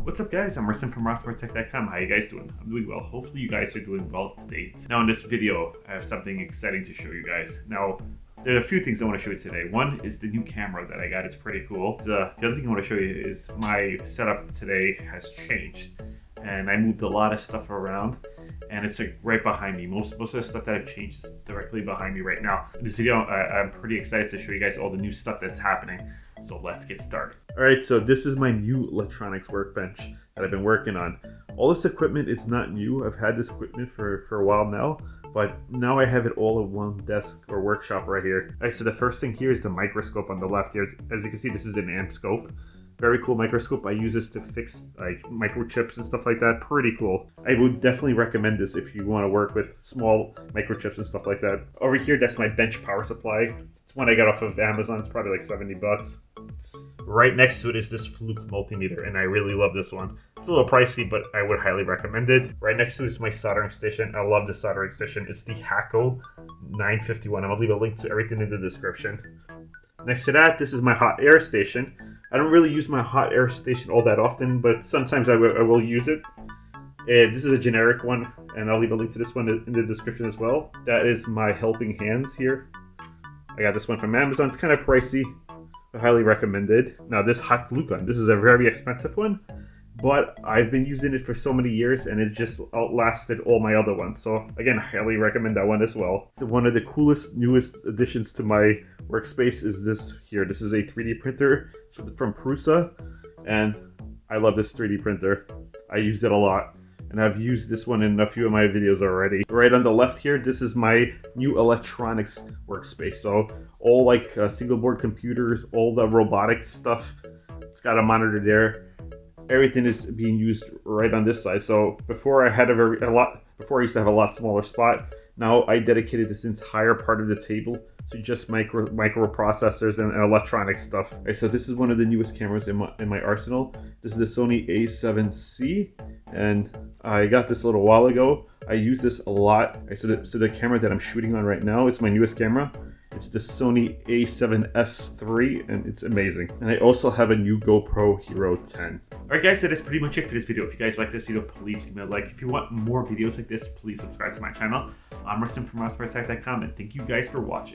What's up guys, I'm Rustin from RossMoreTech.com. How you guys doing? I'm doing well. Hopefully you guys are doing well today. Now in this video, I have something exciting to show you guys. Now, there are a few things I want to show you today. One is the new camera that I got. It's pretty cool. The other thing I want to show you is my setup today has changed. And I moved a lot of stuff around. And it's like right behind me. Most of the stuff that I've changed is directly behind me right now. In this video, I'm pretty excited to show you guys all the new stuff that's happening. So let's get started. All right, so this is my new electronics workbench that I've been working on. All this equipment is not new. I've had this equipment for a while now, but now I have it all in one desk or workshop right here. All right, so the first thing here is the microscope on the left here. As you can see, this is an amp scope. Very cool microscope. I use this to fix like microchips and stuff like that. Pretty cool. I would definitely recommend this if you want to work with small microchips and stuff like that. Over here, that's my bench power supply. It's one I got off of Amazon. It's probably like 70 bucks. Right next to it is this Fluke multimeter, and I really love this one. It's a little pricey, but I would highly recommend it. Right next to it is my soldering station. I love this soldering station. It's the Hakko 951. I'm gonna leave a link to everything in the description. Next to that, this is my hot air station. I don't really use my hot air station all that often, but sometimes I will use it. This is a generic one, and I'll leave a link to this one in the description as well. That is my helping hands here. I got this one from Amazon. It's kind of pricey, but highly recommended. Now this hot glue gun, this is a very expensive one, but I've been using it for so many years and it just outlasted all my other ones. So again, highly recommend that one as well. So one of the coolest, newest additions to my workspace is this here. This is a 3D printer. It's from Prusa, and I love this 3D printer. I use it a lot, and I've used this one in a few of my videos already. Right on the left here, this is my new electronics workspace. So all like single board computers, all the robotic stuff. It's got a monitor there. Everything is being used right on this side. So before I used to have a lot smaller spot. Now I dedicated this entire part of the table to just microprocessors and electronic stuff. Okay, so this is one of the newest cameras in my arsenal. This is the Sony A7C, and I got this a little while ago. I use this a lot. Okay, so the camera that I'm shooting on right now is my newest camera. It's the Sony A7S III, and it's amazing. And I also have a new GoPro Hero 10. Alright guys, so that's pretty much it for this video. If you guys like this video, please give me a like. If you want more videos like this, please subscribe to my channel. I'm Rustin from RossMoreTech.com, and thank you guys for watching.